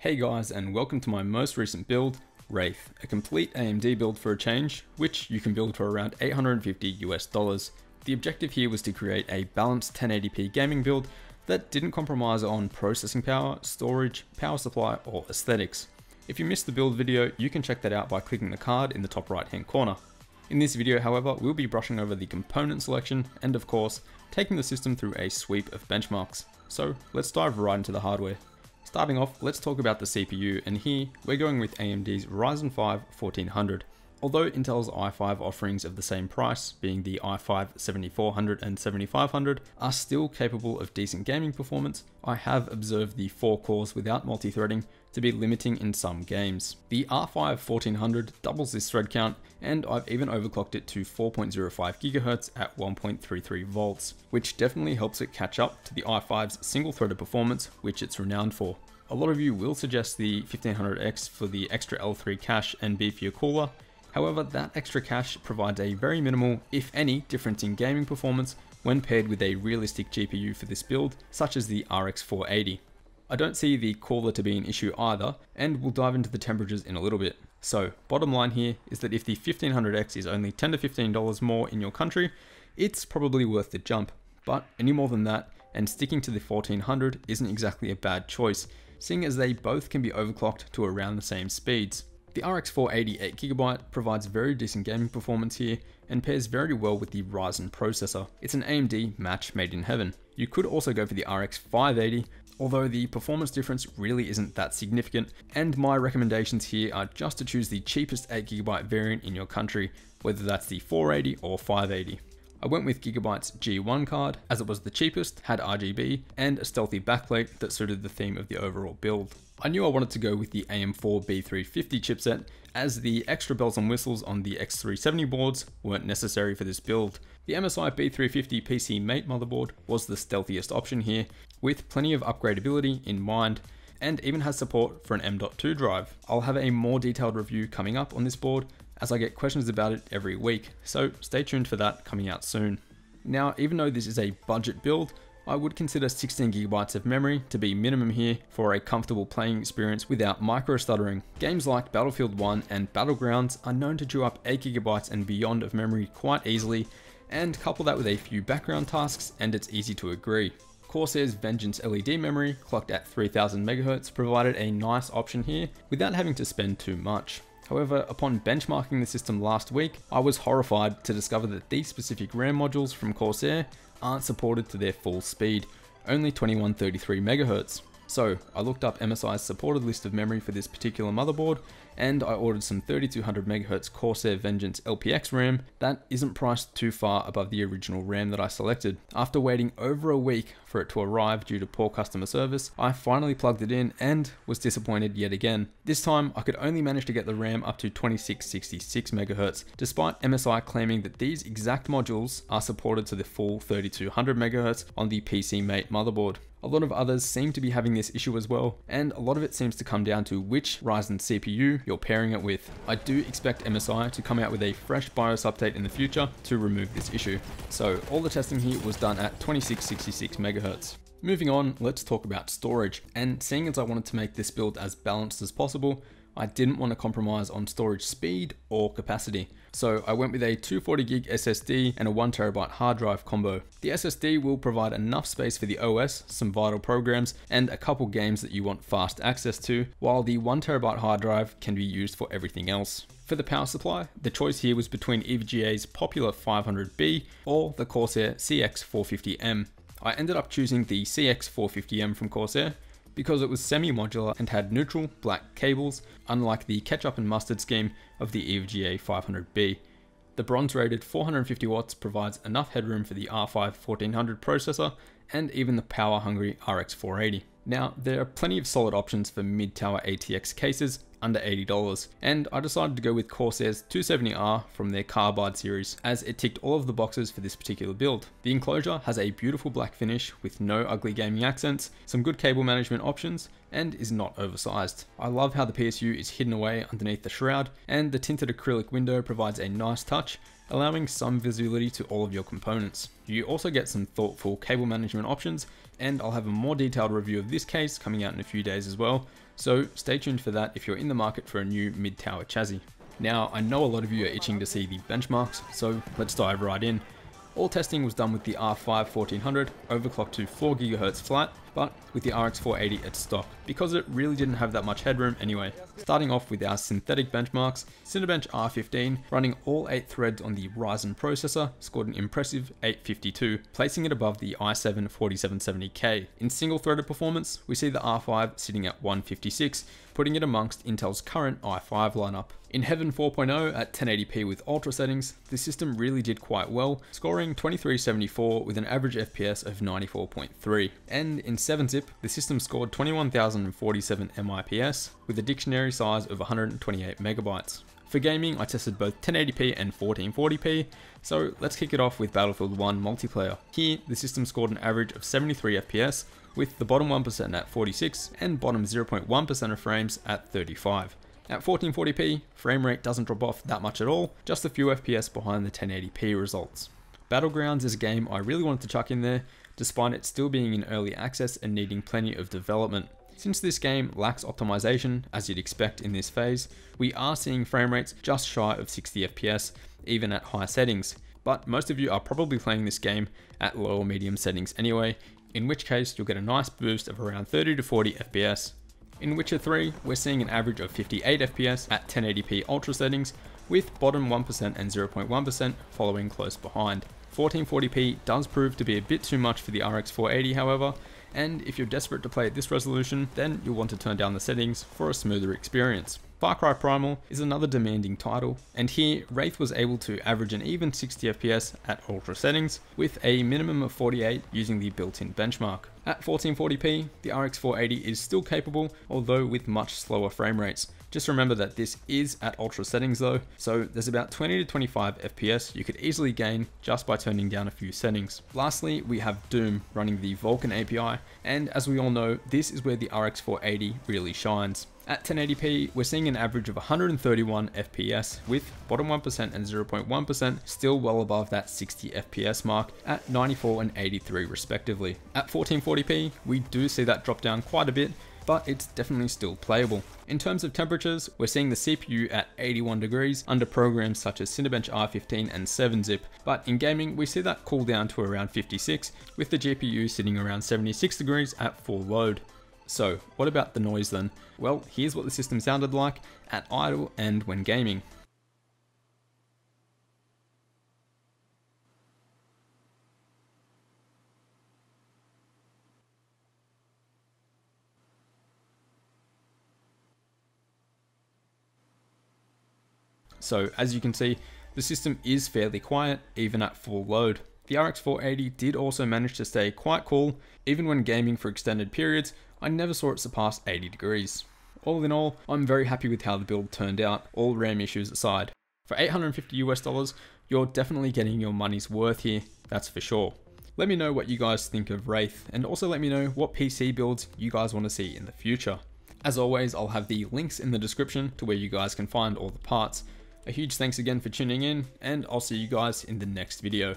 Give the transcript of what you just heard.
Hey guys, and welcome to my most recent build, WRAITH, a complete AMD build for a change, which you can build for around $850 US. The objective here was to create a balanced 1080p gaming build that didn't compromise on processing power, storage, power supply, or aesthetics. If you missed the build video, you can check that out by clicking the card in the top right hand corner. In this video, however, we'll be brushing over the component selection and, of course, taking the system through a sweep of benchmarks. So let's dive right into the hardware. Starting off, let's talk about the CPU, and here we're going with AMD's Ryzen 5 1400. Although Intel's i5 offerings of the same price, being the i5 7400 and 7500, are still capable of decent gaming performance, I have observed the 4 cores without multi-threading to be limiting in some games. The R5 1400 doubles this thread count, and I've even overclocked it to 4.05 GHz at 1.33 volts, which definitely helps it catch up to the i5's single-threaded performance, which it's renowned for. A lot of you will suggest the 1500X for the extra L3 cache and beefier cooler. However, that extra cache provides a very minimal, if any, difference in gaming performance when paired with a realistic GPU for this build, such as the RX 480. I don't see the cooler to be an issue either, and we'll dive into the temperatures in a little bit. So, bottom line here is that if the 1500X is only $10 to $15 more in your country, it's probably worth the jump. But any more than that, and sticking to the 1400 isn't exactly a bad choice, seeing as they both can be overclocked to around the same speeds. The RX 480 8GB provides very decent gaming performance here and pairs very well with the RYZEN processor. It's an AMD match made in heaven. You could also go for the RX 580, although the performance difference really isn't that significant, and my recommendations here are just to choose the cheapest 8GB variant in your country, whether that's the 480 or 580. I went with Gigabyte's G1 card as it was the cheapest, had RGB, and a stealthy backplate that suited the theme of the overall build. I knew I wanted to go with the AM4 B350 chipset, as the extra bells and whistles on the X370 boards weren't necessary for this build. The MSI B350 PC Mate motherboard was the stealthiest option here, with plenty of upgradability in mind, and even has support for an M.2 drive. I'll have a more detailed review coming up on this board, as I get questions about it every week, so stay tuned for that coming out soon. Now, even though this is a budget build, I would consider 16GB of memory to be minimum here for a comfortable playing experience without micro stuttering. Games like Battlefield 1 and Battlegrounds are known to chew up 8GB and beyond of memory quite easily, and couple that with a few background tasks and it's easy to agree. Corsair's Vengeance LED memory, clocked at 3000 MHz, provided a nice option here without having to spend too much. However, upon benchmarking the system last week, I was horrified to discover that these specific RAM modules from Corsair aren't supported to their full speed, only 2133 MHz. So I looked up MSI's supported list of memory for this particular motherboard, and I ordered some 3200 MHz Corsair Vengeance LPX RAM that isn't priced too far above the original RAM that I selected. After waiting over a week for it to arrive due to poor customer service, I finally plugged it in and was disappointed yet again. This time I could only manage to get the RAM up to 2666 MHz, despite MSI claiming that these exact modules are supported to the full 3200 MHz on the PC Mate motherboard. A lot of others seem to be having this issue as well, and a lot of it seems to come down to which Ryzen CPU you're pairing it with. I do expect MSI to come out with a fresh BIOS update in the future to remove this issue. So all the testing here was done at 2666 MHz. Moving on, let's talk about storage. And seeing as I wanted to make this build as balanced as possible, I didn't want to compromise on storage speed or capacity. So I went with a 240GB SSD and a 1TB hard drive combo. The SSD will provide enough space for the OS, some vital programs, and a couple games that you want fast access to, while the 1TB hard drive can be used for everything else. For the power supply, the choice here was between EVGA's popular 500B or the Corsair CX450M. I ended up choosing the CX450M from Corsair because it was semi-modular and had neutral black cables, unlike the ketchup and mustard scheme of the EVGA 500B. The bronze-rated 450 watts provides enough headroom for the R5 1400 processor and even the power-hungry RX 480. Now, there are plenty of solid options for mid-tower ATX cases under $80, and I decided to go with Corsair's 270R from their Carbide series, as it ticked all of the boxes for this particular build. The enclosure has a beautiful black finish with no ugly gaming accents, some good cable management options, and is not oversized. I love how the PSU is hidden away underneath the shroud, and the tinted acrylic window provides a nice touch, allowing some visibility to all of your components. You also get some thoughtful cable management options, and I'll have a more detailed review of this case coming out in a few days as well, so stay tuned for that if you're in the market for a new mid-tower chassis. Now, I know a lot of you are itching to see the benchmarks, so let's dive right in. All testing was done with the R5 1400, overclocked to 4 GHz flat, but with the RX 480 at stock, because it really didn't have that much headroom anyway. Starting off with our synthetic benchmarks, Cinebench R15, running all 8 threads on the RYZEN processor, scored an impressive 852, placing it above the i7 4770K. In single-threaded performance, we see the R5 sitting at 156, putting it amongst Intel's current i5 lineup. In Heaven 4.0 at 1080p with ultra settings, the system really did quite well, scoring 2374 with an average FPS of 94.3. And in 7-zip, the system scored 21,047 MIPS with a dictionary size of 128 megabytes. For gaming, I tested both 1080p and 1440p, so let's kick it off with Battlefield 1 multiplayer. Here, the system scored an average of 73 FPS, with the bottom 1% at 46 and bottom 0.1% of frames at 35. At 1440p, frame rate doesn't drop off that much at all, just a few FPS behind the 1080p results. Battlegrounds is a game I really wanted to chuck in there, despite it still being in early access and needing plenty of development. Since this game lacks optimization, as you'd expect in this phase, we are seeing frame rates just shy of 60 FPS, even at high settings. But most of you are probably playing this game at low or medium settings anyway, in which case you'll get a nice boost of around 30 to 40 FPS. In Witcher 3, we're seeing an average of 58 FPS at 1080p ultra settings, with bottom 1% and 0.1% following close behind. 1440p does prove to be a bit too much for the RX 480 however, and if you're desperate to play at this resolution, then you'll want to turn down the settings for a smoother experience. Cry Primal is another demanding title, and here WRAITH was able to average an even 60 FPS at ultra settings, with a minimum of 48 using the built-in benchmark. At 1440p, the RX 480 is still capable, although with much slower frame rates. Just remember that this is at ultra settings though, so there's about 20 to 25 FPS you could easily gain just by turning down a few settings. Lastly, we have Doom running the Vulkan API, and as we all know, this is where the RX 480 really shines. At 1080p, we're seeing an average of 131 FPS, with bottom 1% and 0.1% still well above that 60 FPS mark at 94 and 83 respectively. At 1440p, we do see that drop down quite a bit, but it's definitely still playable. In terms of temperatures, we're seeing the CPU at 81 degrees under programs such as Cinebench R15 and 7-zip, but in gaming we see that cool down to around 56, with the GPU sitting around 76 degrees at full load. So what about the noise then? Well, here's what the system sounded like at idle and when gaming. So as you can see, the system is fairly quiet even at full load. The RX 480 did also manage to stay quite cool, even when gaming for extended periods. I never saw it surpass 80 degrees. All in all, I'm very happy with how the build turned out, all RAM issues aside. For $850 US, you're definitely getting your money's worth here, that's for sure. Let me know what you guys think of WRAITH, and also let me know what PC builds you guys want to see in the future. As always, I'll have the links in the description to where you guys can find all the parts. A huge thanks again for tuning in, and I'll see you guys in the next video.